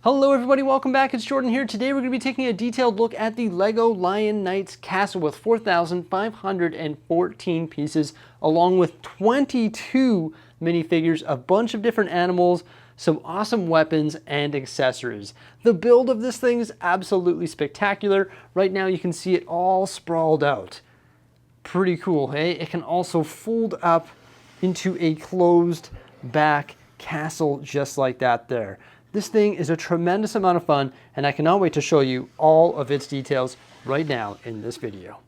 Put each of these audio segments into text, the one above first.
Hello everybody, welcome back. It's Jordan here. Today we're going to be taking a detailed look at the LEGO Lion Knights castle with 4,514 pieces, along with 22 minifigures, a bunch of different animals, some awesome weapons and accessories. The build of this thing is absolutely spectacular. Right now you can see it all sprawled out. Pretty cool, hey? It can also fold up into a closed back castle just like that there. This thing is a tremendous amount of fun, and I cannot wait to show you all of its details right now in this video.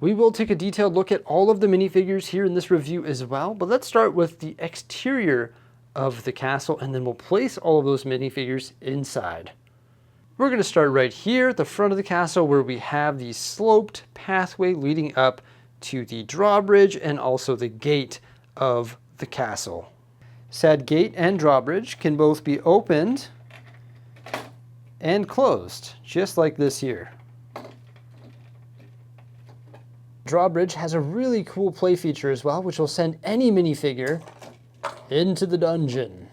We will take a detailed look at all of the minifigures here in this review as well, but let's start with the exterior of the castle, and then we'll place all of those minifigures inside. We're going to start right here at the front of the castle, where we have the sloped pathway leading up to the drawbridge and also the gate of the castle. Said gate and drawbridge can both be opened and closed, just like this here. Drawbridge has a really cool play feature as well, which will send any minifigure into the dungeon.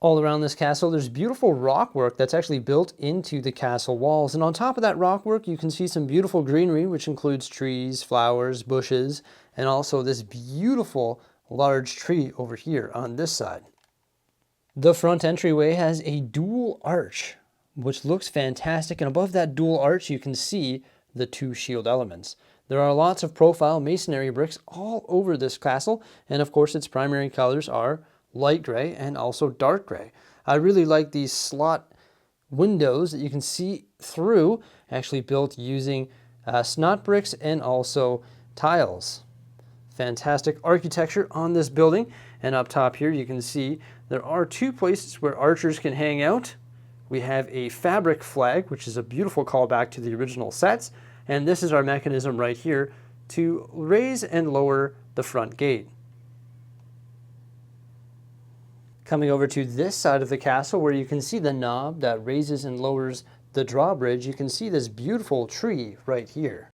All around this castle, there's beautiful rock work that's actually built into the castle walls. And on top of that rock work, you can see some beautiful greenery, which includes trees, flowers, bushes, and also this beautiful large tree over here on this side. The front entryway has a dual arch, which looks fantastic, and above that dual arch you can see the two shield elements. There are lots of profile masonry bricks all over this castle, and of course its primary colors are light gray and also dark gray. I really like these slot windows that you can see through, actually built using snot bricks and also tiles. Fantastic architecture on this building, and up top here you can see there are two places where archers can hang out. We have a fabric flag, which is a beautiful callback to the original sets, and this is our mechanism right here to raise and lower the front gate. Coming over to this side of the castle, where you can see the knob that raises and lowers the drawbridge, you can see this beautiful tree right here.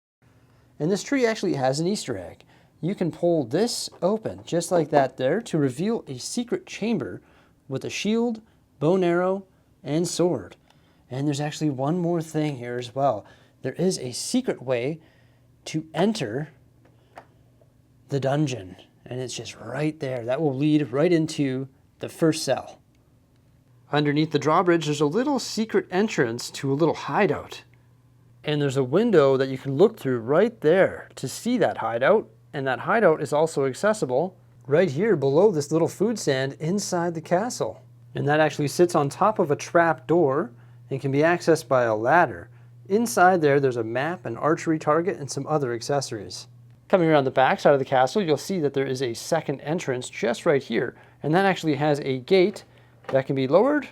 And this tree actually has an Easter egg. You can pull this open just like that there to reveal a secret chamber with a shield, bow and arrow, and sword. And there's actually one more thing here as well. There is a secret way to enter the dungeon, and it's just right there. That will lead right into the first cell. Underneath the drawbridge, there's a little secret entrance to a little hideout. And there's a window that you can look through right there to see that hideout. And that hideout is also accessible right here below this little food stand inside the castle. And that actually sits on top of a trap door and can be accessed by a ladder. Inside there's a map, an archery target, and some other accessories. Coming around the back side of the castle, you'll see that there is a second entrance just right here. And that actually has a gate that can be lowered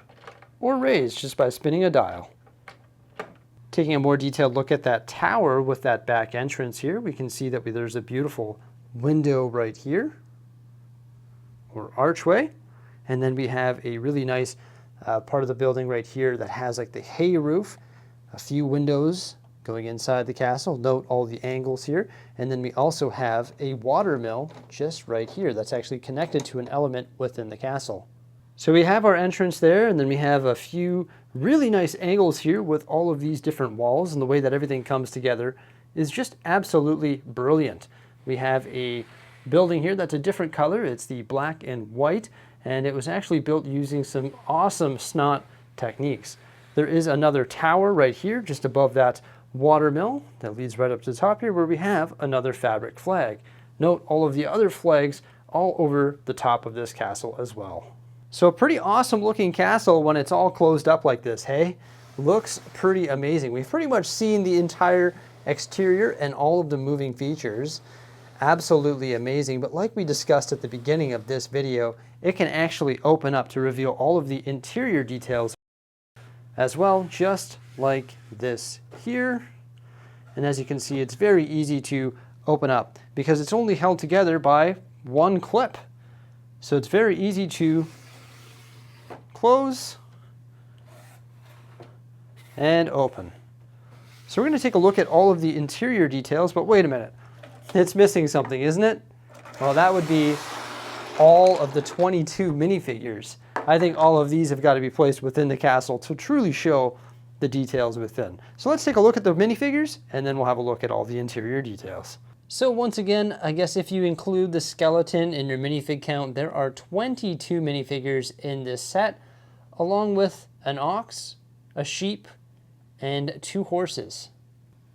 or raised just by spinning a dial. Taking a more detailed look at that tower with that back entrance here, we can see that there's a beautiful window right here, or archway. And then we have a really nice part of the building right here that has like the hay roof, a few windows going inside the castle. Note all the angles here. And then we also have a water mill just right here that's actually connected to an element within the castle. So we have our entrance there, and then we have a few really nice angles here with all of these different walls, and the way that everything comes together is just absolutely brilliant. We have a building here that's a different color. It's the black and white, and it was actually built using some awesome snot techniques. There is another tower right here just above that water mill that leads right up to the top here, where we have another fabric flag. Note all of the other flags all over the top of this castle as well. So a pretty awesome looking castle when it's all closed up like this, hey? Looks pretty amazing. We've pretty much seen the entire exterior and all of the moving features. Absolutely amazing, but like we discussed at the beginning of this video, it can actually open up to reveal all of the interior details as well, just like this here. And as you can see, it's very easy to open up because it's only held together by one clip. So it's very easy to close and open. So we're going to take a look at all of the interior details, but wait a minute. It's missing something, isn't it? Well, that would be all of the 22 minifigures. I think all of these have got to be placed within the castle to truly show the details within. So let's take a look at the minifigures, and then we'll have a look at all the interior details. So once again, I guess if you include the skeleton in your minifig count, there are 22 minifigures in this set, along with an ox, a sheep, and 2 horses.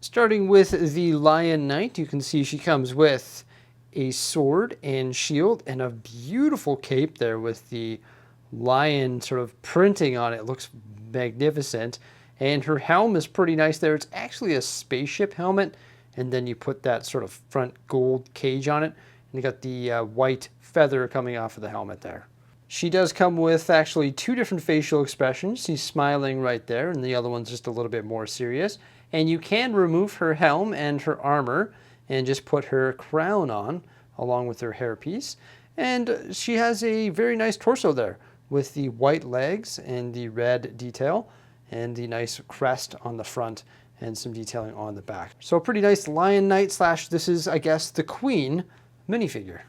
Starting with the Lion Knight, you can see she comes with a sword and shield and a beautiful cape there with the lion sort of printing on it. It looks magnificent. And her helm is pretty nice there. It's actually a spaceship helmet, and then you put that sort of front gold cage on it, and you got the white feather coming off of the helmet there. She does come with actually 2 different facial expressions. She's smiling right there, and the other one's just a little bit more serious. And you can remove her helm and her armor and just put her crown on along with her hairpiece. And she has a very nice torso there with the white legs and the red detail and the nice crest on the front and some detailing on the back. So a pretty nice Lion Knight / this is, I guess, the Queen minifigure.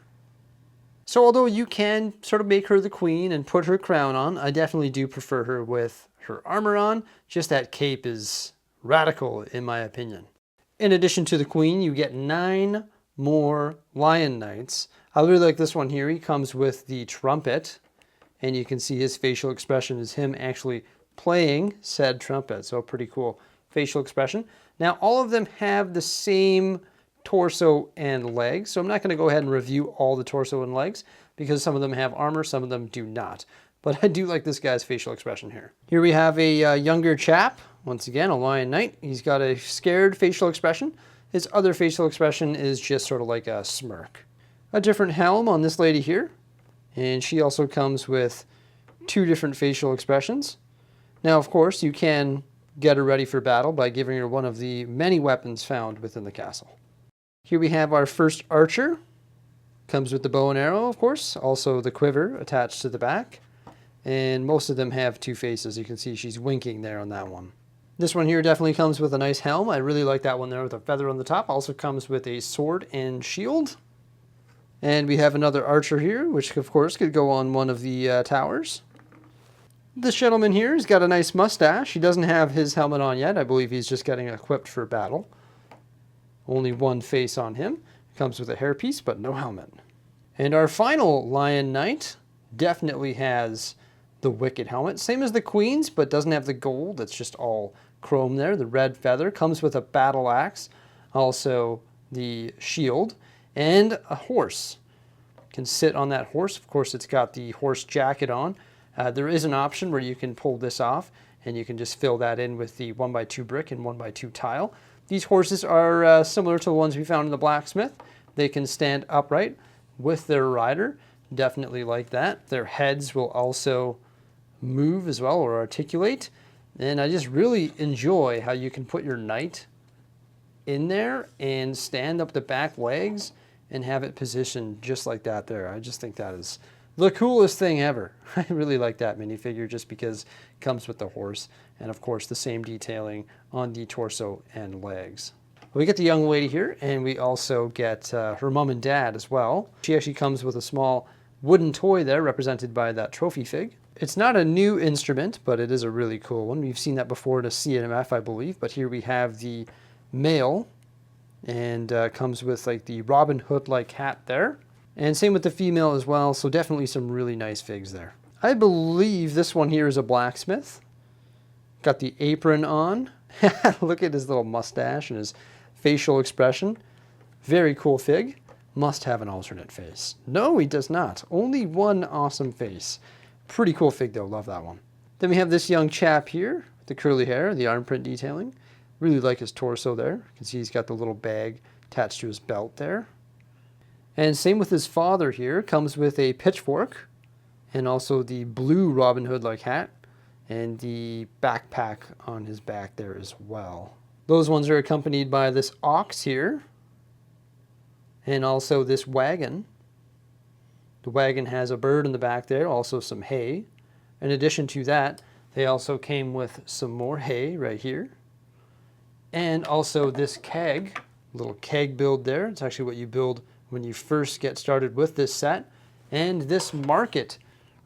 So although you can sort of make her the queen and put her crown on, I definitely do prefer her with her armor on. Just that cape is radical in my opinion. In addition to the queen, you get 9 more Lion Knights. I really like this one here. He comes with the trumpet, and you can see his facial expression is him actually playing said trumpet. So pretty cool facial expression. Now all of them have the same torso and legs, so I'm not going to go ahead and review all the torso and legs because some of them have armor, some of them do not. But I do like this guy's facial expression here. Here we have a younger chap, once again a Lion Knight. He's got a scared facial expression. His other facial expression is just sort of like a smirk. A different helm on this lady here, and she also comes with 2 different facial expressions. Now of course you can get her ready for battle by giving her one of the many weapons found within the castle. Here we have our first archer. Comes with the bow and arrow, of course. Also the quiver attached to the back. And most of them have 2 faces. You can see she's winking there on that one. This one here definitely comes with a nice helm. I really like that one there with a feather on the top. Also comes with a sword and shield. And we have another archer here, which of course could go on one of the towers. This gentleman here has got a nice mustache. He doesn't have his helmet on yet. I believe he's just getting equipped for battle. Only 1 face on him. Comes with a hairpiece, but no helmet. And our final Lion Knight definitely has the wicked helmet. Same as the Queen's, but doesn't have the gold. It's just all chrome there. The red feather comes with a battle axe. Also the shield and a horse. Can sit on that horse. Of course, it's got the horse jacket on. There is an option where you can pull this off, and you can just fill that in with the 1x2 brick and 1x2 tile. These horses are similar to the ones we found in the blacksmith. They can stand upright with their rider. Definitely like that. Their heads will also move as well or articulate. And I just really enjoy how you can put your knight in there and stand up the back legs and have it positioned just like that there. I just think that is the coolest thing ever. I really like that minifigure just because it comes with the horse and of course the same detailing on the torso and legs. We get the young lady here, and we also get her mom and dad as well. She actually comes with a small wooden toy there represented by that trophy fig. It's not a new instrument, but it is a really cool one. We've seen that before in a CMF, I believe, but here we have the male, and comes with like the Robin Hood-like hat there. And same with the female as well, so definitely some really nice figs there. I believe this one here is a blacksmith. Got the apron on. Look at his little mustache and his facial expression. Very cool fig. Must have an alternate face. No, he does not. Only one awesome face. Pretty cool fig though, love that one. Then we have this young chap here, with the curly hair, the arm print detailing. Really like his torso there. You can see he's got the little bag attached to his belt there. And same with his father here, comes with a pitchfork and also the blue Robin Hood-like hat and the backpack on his back there as well. Those ones are accompanied by this ox here and also this wagon. The wagon has a bird in the back there, also some hay. In addition to that, they also came with some more hay right here. And also this keg, little keg build there. It's actually what you build when you first get started with this set. And this market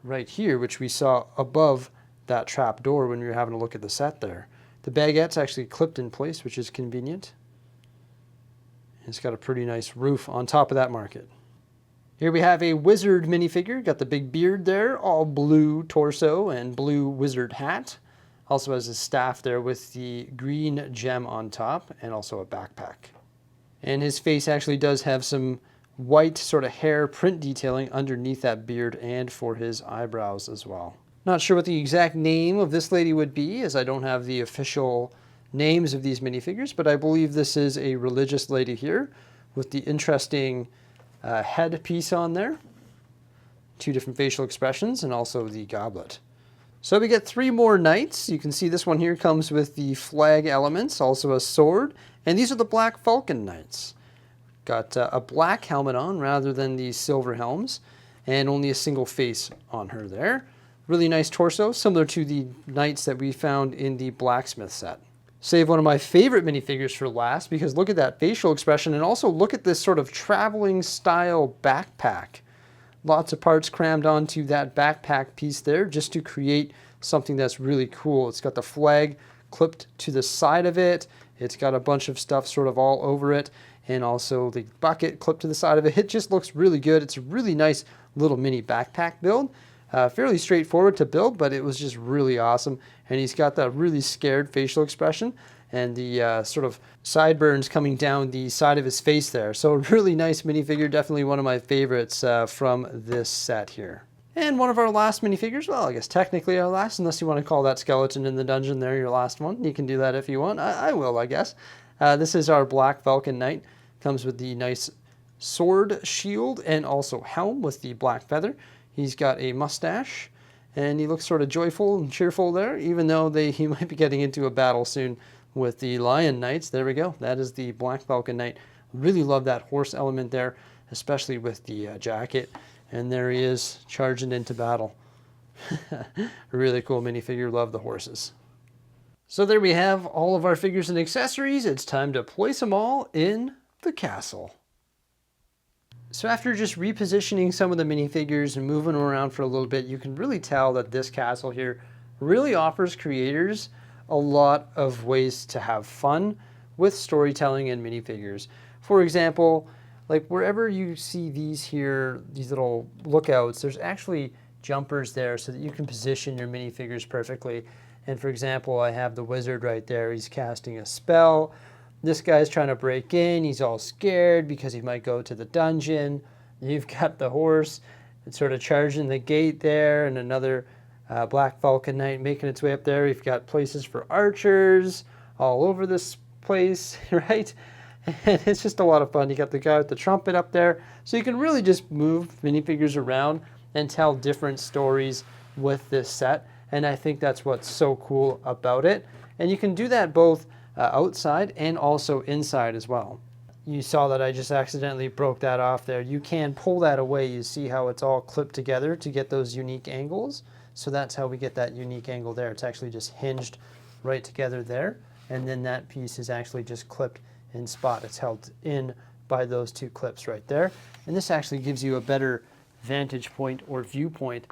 right here, which we saw above that trap door when we were having a look at the set there. The baguette's actually clipped in place, which is convenient. It's got a pretty nice roof on top of that market. Here we have a wizard minifigure. Got the big beard there, all blue torso and blue wizard hat. Also has his staff there with the green gem on top and also a backpack. And his face actually does have some white sort of hair print detailing underneath that beard and for his eyebrows as well. Not sure what the exact name of this lady would be, as I don't have the official names of these minifigures, but I believe this is a religious lady here with the interesting headpiece on there. 2 different facial expressions and also the goblet. So we get 3 more knights. You can see this one here comes with the flag elements, also a sword, and these are the Black Falcon Knights. Got a black helmet on rather than the silver helms, and only a single face on her there. Really nice torso, similar to the knights that we found in the blacksmith set. Save one of my favorite minifigures for last, because look at that facial expression, and also look at this sort of traveling style backpack. Lots of parts crammed onto that backpack piece there just to create something that's really cool. It's got the flag clipped to the side of it. It's got a bunch of stuff sort of all over it, and also the bucket clipped to the side of it. It just looks really good. It's a really nice little mini backpack build. Fairly straightforward to build, but it was just really awesome. And he's got that really scared facial expression and the sort of sideburns coming down the side of his face there. So a really nice minifigure, definitely one of my favorites from this set here. And one of our last minifigures, well, I guess technically our last, unless you want to call that skeleton in the dungeon there your last one. You can do that if you want. I will, I guess. This is our Black Falcon Knight. Comes with the nice sword, shield, and also helm with the black feather. He's got a mustache, and he looks sort of joyful and cheerful there, even though he might be getting into a battle soon with the Lion Knights. There we go. That is the Black Falcon Knight. Really love that horse element there, especially with the jacket. And there he is, charging into battle. A really cool minifigure. Love the horses. So there we have all of our figures and accessories. It's time to place them all in the castle. So after just repositioning some of the minifigures and moving them around for a little bit, you can really tell that this castle here really offers creators a lot of ways to have fun with storytelling and minifigures. For example, like wherever you see these here, these little lookouts, there's actually jumpers there so that you can position your minifigures perfectly. And for example, I have the wizard right there. He's casting a spell. This guy's trying to break in. He's all scared because he might go to the dungeon. You've got the horse that's sort of charging the gate there, and another Black Falcon Knight making its way up there. You've got places for archers all over this place, right? And it's just a lot of fun. You got the guy with the trumpet up there. So you can really just move minifigures around and tell different stories with this set. And I think that's what's so cool about it. And you can do that both outside and also inside as well. You saw that I just accidentally broke that off there. You can pull that away. You see how it's all clipped together to get those unique angles. So that's how we get that unique angle there. It's actually just hinged right together there. And then that piece is actually just clipped in spot. It's held in by those 2 clips right there. And this actually gives you a better vantage point or viewpoint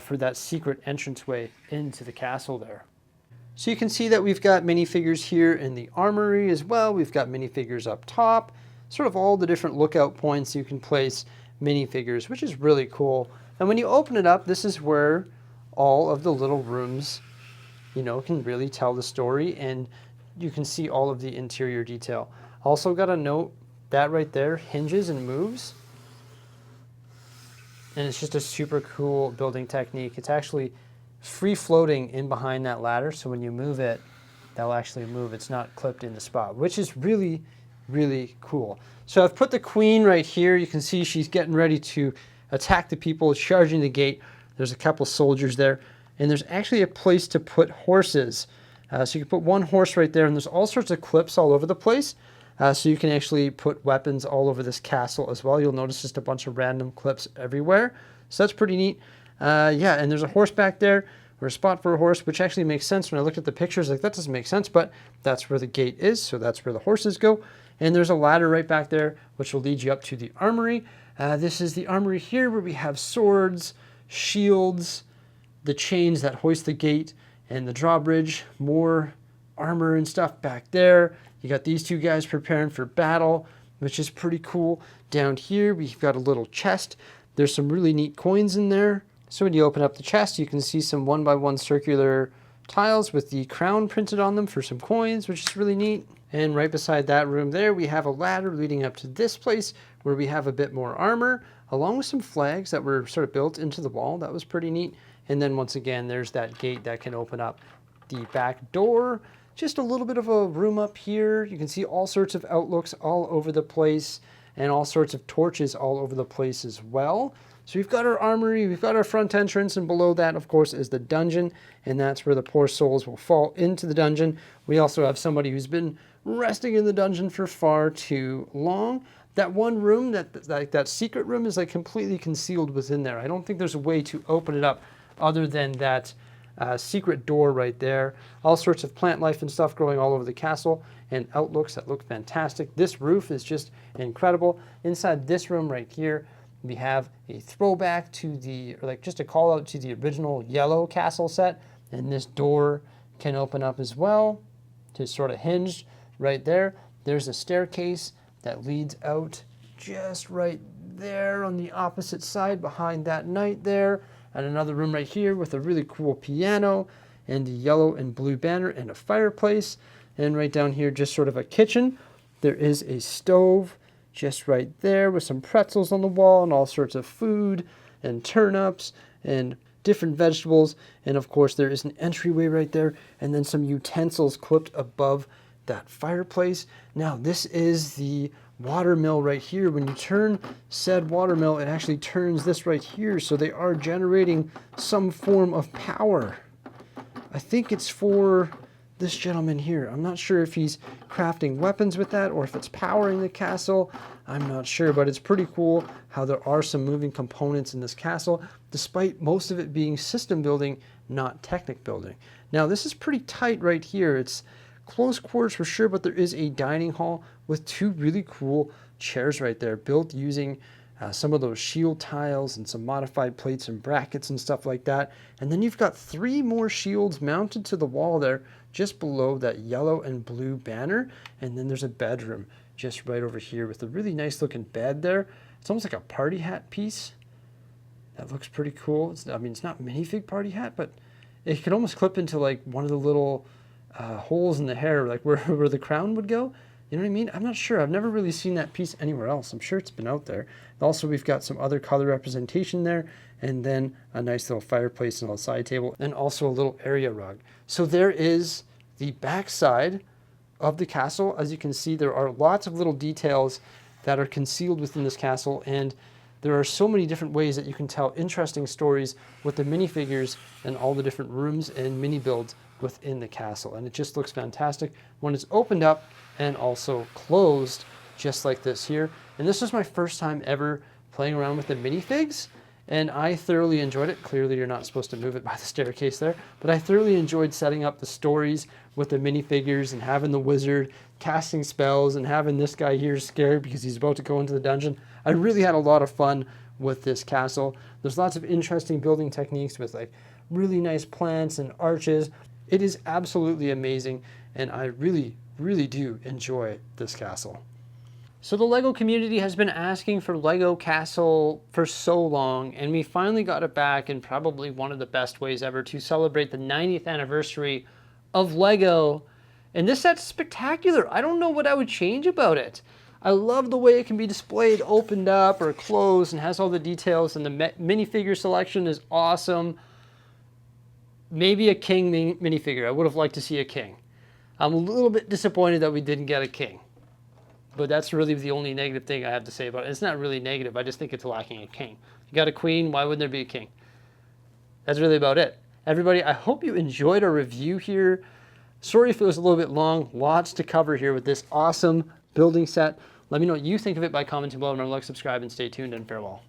for that secret entranceway into the castle there. So you can see that we've got minifigures here in the armory as well. We've got minifigures up top, sort of all the different lookout points you can place minifigures, which is really cool. And when you open it up, this is where all of the little rooms, you know, can really tell the story, and you can see all of the interior detail. Also got to note that right there hinges and moves. And it's just a super cool building technique. It's actually free floating in behind that ladder, so when you move it, that'll actually move. It's not clipped in the spot, which is really, really cool. So I've put the queen right here. You can see she's getting ready to attack the people, charging the gate. There's a couple soldiers there, and there's actually a place to put horses. So you can put one horse right there, and there's all sorts of clips all over the place. So you can actually put weapons all over this castle as well. You'll notice just a bunch of random clips everywhere. So that's pretty neat. Yeah, and there's a horse back there, or a spot for a horse, which actually makes sense. When I looked at the pictures, like, that doesn't make sense, but that's where the gate is, so that's where the horses go. And there's a ladder right back there, which will lead you up to the armory. This is the armory here, where we have swords, shields, the chains that hoist the gate, and the drawbridge, more armor and stuff back there. You got these two guys preparing for battle, which is pretty cool. Down here, we've got a little chest. There's some really neat coins in there. So when you open up the chest, you can see some 1x1 circular tiles with the crown printed on them for some coins, which is really neat. And right beside that room there, we have a ladder leading up to this place where we have a bit more armor, along with some flags that were sort of built into the wall. That was pretty neat. And then once again, there's that gate that can open up the back door. Just a little bit of a room up here. You can see all sorts of outlooks all over the place and all sorts of torches all over the place as well. So we've got our armory, we've got our front entrance, and below that, of course, is the dungeon, and that's where the poor souls will fall into the dungeon. We also have somebody who's been resting in the dungeon for far too long. That one room, that secret room, is like completely concealed within there. I don't think there's a way to open it up other than that secret door right there. All sorts of plant life and stuff growing all over the castle, and outlooks that look fantastic. This roof is just incredible. Inside this room right here, we have a throwback to the, or like just a call out to the original yellow castle set. And this door can open up as well, just sort of hinged right there. There's a staircase that leads out just right there on the opposite side behind that knight there. And another room right here with a really cool piano and the yellow and blue banner and a fireplace. And right down here, just sort of a kitchen. There is a stove just right there with some pretzels on the wall and all sorts of food and turnips and different vegetables. And of course, there is an entryway right there and then some utensils clipped above that fireplace. Now, this is the water mill right here. When you turn said water mill, it actually turns this right here. So they are generating some form of power. I think it's for this gentleman here. I'm not sure if he's crafting weapons with that or if it's powering the castle. I'm not sure, but it's pretty cool how there are some moving components in this castle, despite most of it being system building, not technic building. Now, this is pretty tight right here. It's close quarters for sure, but there is a dining hall with two really cool chairs right there, built using some of those shield tiles and some modified plates and brackets and stuff like that. And then you've got 3 more shields mounted to the wall there, just below that yellow and blue banner. And then there's a bedroom just right over here with a really nice looking bed there. It's almost like a party hat piece. That looks pretty cool. I mean, it's not minifig party hat, but it could almost clip into like one of the little holes in the hair, like where the crown would go. You know what I mean? I'm not sure. I've never really seen that piece anywhere else. I'm sure it's been out there. Also, we've got some other color representation there, and then a nice little fireplace and a little side table, and also a little area rug. So there is the back side of the castle. As you can see, there are lots of little details that are concealed within this castle, and there are so many different ways that you can tell interesting stories with the minifigures and all the different rooms and mini builds within the castle. And it just looks fantastic when it's opened up and also closed just like this here. And this was my first time ever playing around with the minifigs, and I thoroughly enjoyed it. Clearly you're not supposed to move it by the staircase there, but I thoroughly enjoyed setting up the stories with the minifigures and having the wizard casting spells and having this guy here scared because he's about to go into the dungeon. I really had a lot of fun with this castle. There's lots of interesting building techniques with like really nice plants and arches. It is absolutely amazing, and I really do enjoy this castle. So the LEGO community has been asking for LEGO Castle for so long, and we finally got it back in probably one of the best ways ever to celebrate the 90th anniversary of LEGO. And this set's spectacular. I don't know what I would change about it. I love the way it can be displayed, opened up or closed, and has all the details, and the minifigure selection is awesome. Maybe a king minifigure. I would have liked to see a king. I'm a little bit disappointed that we didn't get a king. But that's really the only negative thing I have to say about it. It's not really negative. I just think it's lacking a king. You got a queen. Why wouldn't there be a king? That's really about it. Everybody, I hope you enjoyed our review here. Sorry if it was a little bit long. Lots to cover here with this awesome building set. Let me know what you think of it by commenting below. Remember to like, subscribe, and stay tuned, and farewell.